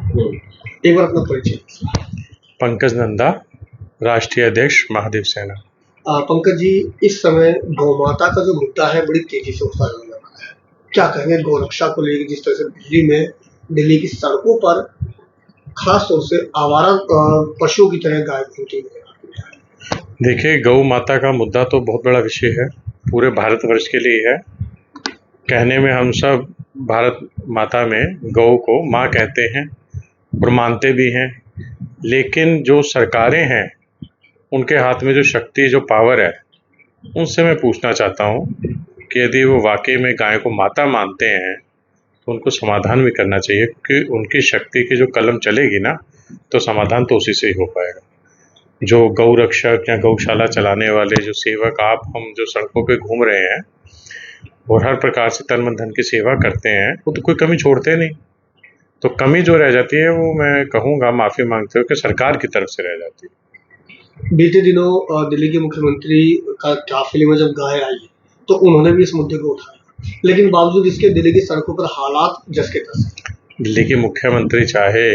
एक बार अपना परिचय। पंकज नंदा, राष्ट्रीय अध्यक्ष महादेव सेना। पंकज जी, इस समय गौ माता का जो मुद्दा है बड़ी तेजी से उठता जा रहा है। क्या कहेंगे गौरक्षा को लेकर, जिस तरह से दिल्ली की सड़कों पर खास तौर से आवारा पशुओं की तरह गाय घूमती नजर आ रही है। देखिए, गौ माता का मुद्दा तो बहुत बड़ा विषय है, पूरे भारतवर्ष के लिए है। कहने में हम सब भारत माता में गौ को माँ कहते हैं और मानते भी हैं, लेकिन जो सरकारें हैं उनके हाथ में जो शक्ति, जो पावर है, उनसे मैं पूछना चाहता हूँ कि यदि वो वाकई में गाय को माता मानते हैं तो उनको समाधान भी करना चाहिए, क्योंकि उनकी शक्ति की जो कलम चलेगी ना, तो समाधान तो उसी से ही हो पाएगा। जो गौ रक्षक या गौशाला चलाने वाले जो सेवक, आप हम जो सड़कों पे घूम रहे हैं और हर प्रकार से तन मन धन की सेवा करते हैं, वो तो कोई कमी छोड़ते नहीं। तो कमी जो रह जाती है वो मैं कहूँगा, माफ़ी मांगते हुए, कि सरकार की तरफ से रह जाती है। बीते दिनों दिल्ली के मुख्यमंत्री का काफिले में जब गाय आई तो उन्होंने भी इस मुद्दे को उठाया, लेकिन बावजूद इसके दिल्ली की सड़कों पर हालात जस के तस हैं। दिल्ली के मुख्यमंत्री चाहे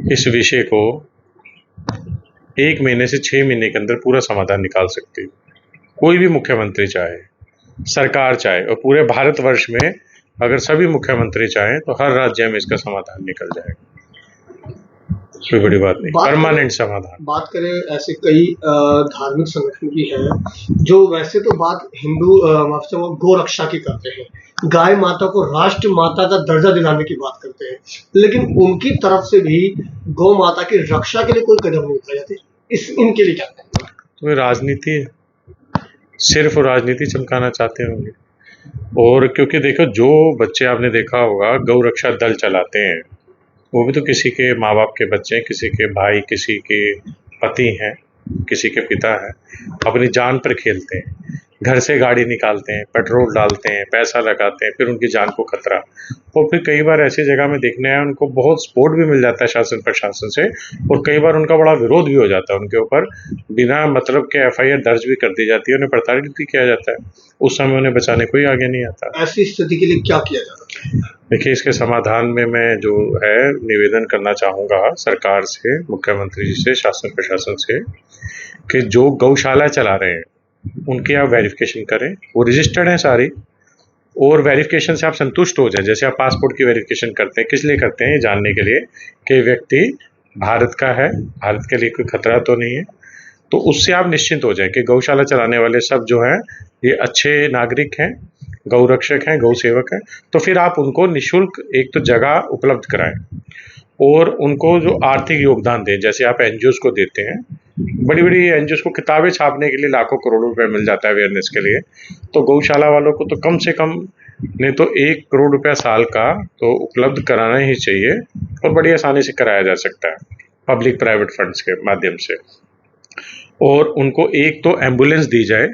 इस विषय को 1 महीने से 6 महीने के अंदर पूरा समाधान निकाल सकती है। कोई भी मुख्यमंत्री चाहे, सरकार चाहे, और पूरे भारतवर्ष में अगर सभी मुख्यमंत्री चाहें तो हर राज्य में इसका समाधान निकल जाएगा। कोई बड़ी बात नहीं, परमानेंट समाधान। बात करें, ऐसे कई धार्मिक संगठन भी हैं जो वैसे तो बात गौ रक्षा की करते हैं, गाय माता को राष्ट्र माता का दर्जा दिलाने की बात करते हैं, लेकिन उनकी तरफ से भी गौ माता की रक्षा के लिए कोई कदम नहीं उठाए जाते। इनके लिए क्या कहेंगे? तो ये राजनीति है, सिर्फ राजनीति चमकाना चाहते होंगे। और क्योंकि देखो, जो बच्चे आपने देखा होगा गौ रक्षा दल चलाते हैं, वो भी तो किसी के माँ बाप के बच्चे हैं, किसी के भाई, किसी के पति हैं, किसी के पिता हैं, अपनी जान पर खेलते हैं, घर से गाड़ी निकालते हैं, पेट्रोल डालते हैं, पैसा लगाते हैं, फिर उनकी जान को खतरा। और फिर कई बार ऐसी जगह में देखने आए, उनको बहुत सपोर्ट भी मिल जाता है शासन प्रशासन से, और कई बार उनका बड़ा विरोध भी हो जाता है। उनके ऊपर बिना मतलब के FIR दर्ज भी कर दी जाती है, उन्हें प्रताड़ित भी किया जाता है। उस समय उन्हें बचाने कोई आगे नहीं आता। ऐसी स्थिति के लिए क्या किया जा सकता है? देखिए, इसके समाधान में मैं जो है निवेदन करना चाहूँगा सरकार से, मुख्यमंत्री जी से, शासन प्रशासन से, कि जो गौशाला चला रहे हैं उनकी आप वेरिफिकेशन करें। वो रजिस्टर्ड हैं सारी, और वेरिफिकेशन से आप संतुष्ट हो जाएं। जैसे आप पासपोर्ट की वेरिफिकेशन करते हैं, किस लिए करते हैं? ये जानने के लिए कि व्यक्ति भारत का है, भारत के लिए कोई खतरा तो नहीं है। तो उससे आप निश्चिंत हो जाएं कि गौशाला चलाने वाले सब जो हैं ये अच्छे नागरिक हैं, गौ रक्षक हैं, गौ सेवक हैं। तो फिर आप उनको निःशुल्क एक तो जगह उपलब्ध कराएं और उनको जो आर्थिक योगदान दें। जैसे आप NGOs को देते हैं, बड़ी बड़ी NGOs को किताबें छापने के लिए लाखों करोड़ों रुपए मिल जाता है अवेयरनेस के लिए, तो गौशाला वालों को तो कम से कम नहीं तो 1 करोड़ रुपया साल का तो उपलब्ध कराना ही चाहिए, और बड़ी आसानी से कराया जा सकता है पब्लिक प्राइवेट फंड्स के माध्यम से। और उनको एक तो एम्बुलेंस दी जाए,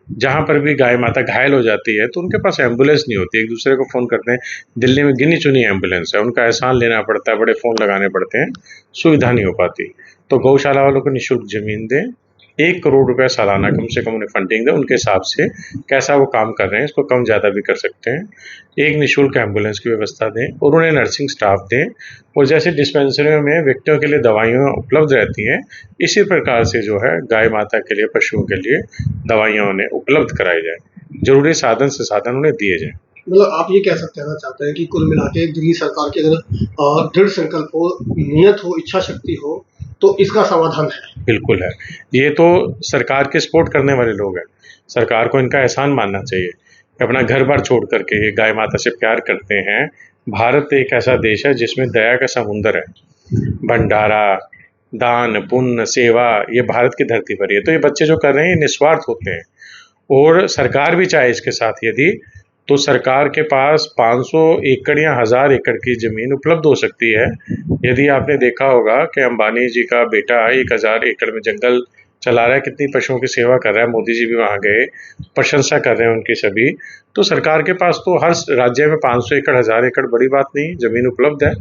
जहाँ पर भी गाय माता घायल हो जाती है तो उनके पास एम्बुलेंस नहीं होती, एक दूसरे को फ़ोन करते हैं। दिल्ली में गिनी चुनी एम्बुलेंस है, उनका एहसान लेना पड़ता है, बड़े फ़ोन लगाने पड़ते हैं, सुविधा नहीं हो पाती। तो गौशाला वालों को निःशुल्क ज़मीन दें, 1 करोड़ रुपया सालाना कम से कम उन्हें फंडिंग दें, उनके हिसाब से कैसा वो काम कर रहे हैं इसको कम ज़्यादा भी कर सकते हैं। एक निःशुल्क एम्बुलेंस की व्यवस्था दें और उन्हें नर्सिंग स्टाफ दें, और जैसे डिस्पेंसरियों में व्यक्तियों के लिए दवाइयाँ उपलब्ध रहती हैं, इसी प्रकार से जो है गाय माता के लिए, पशुओं के लिए दवाइयाँ उन्हें उपलब्ध कराई जाए। जरूरी साधन से साधन उन्हें दिए जाएँ। मतलब आप ये कह कहना चाहते हैं कि कुल मिला के दिल्ली सरकार की अगर दृढ़ संकल्प हो, नियत हो, इच्छा शक्ति हो, तो इसका समाधान है। बिल्कुल है। ये तो सरकार के सपोर्ट करने वाले लोग हैं, सरकार को इनका एहसान मानना चाहिए कि अपना घर बार छोड़ करके ये गाय माता से प्यार करते हैं। भारत एक ऐसा देश है जिसमें दया का समुंदर है, भंडारा, दान, पुण्य, सेवा, ये भारत की धरती पर ही है। तो ये बच्चे जो कर रहे हैं ये निस्वार्थ होते हैं, और सरकार भी चाहे इसके साथ यदि, तो सरकार के पास 500 एकड़ या 1000 एकड़ की ज़मीन उपलब्ध हो सकती है। यदि आपने देखा होगा कि अंबानी जी का बेटा 1000 एकड़ में जंगल चला रहा है, कितनी पशुओं की सेवा कर रहा है, मोदी जी भी वहाँ गए, प्रशंसा कर रहे हैं उनकी सभी। तो सरकार के पास तो हर राज्य में 500 एकड़ 1000 एकड़ बड़ी बात नहीं, ज़मीन उपलब्ध है।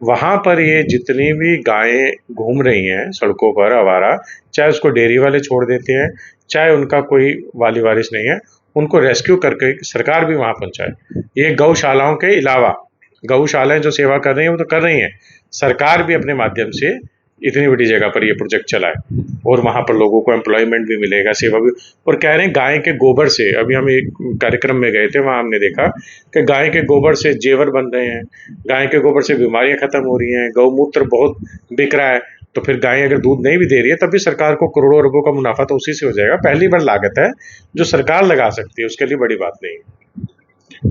वहाँ पर ये जितनी भी गायें घूम रही हैं सड़कों पर आवारा, चाहे उसको डेयरी वाले छोड़ देते हैं, चाहे उनका कोई वाली वारिस नहीं है, उनको रेस्क्यू करके सरकार भी वहाँ पहुँचाए। ये गौशालाओं के अलावा, गौशालाएं जो सेवा कर रही हैं वो तो कर रही हैं, सरकार भी अपने माध्यम से इतनी बड़ी जगह पर ये प्रोजेक्ट चलाए और वहाँ पर लोगों को एम्प्लॉयमेंट भी मिलेगा, सेवा भी। और कह रहे हैं गाय के गोबर से, अभी हम एक कार्यक्रम में गए थे, वहाँ हमने देखा कि गाय के गोबर से जेवर बन रहे हैं, गाय के गोबर से बीमारियां खत्म हो रही हैं, गौमूत्र बहुत बिक रहा है। तो फिर गाय अगर दूध नहीं भी दे रही है तब भी सरकार को करोड़ों रुपयों का मुनाफा तो उसी से हो जाएगा। पहली बार लागत है जो सरकार लगा सकती है, उसके लिए बड़ी बात नहीं है।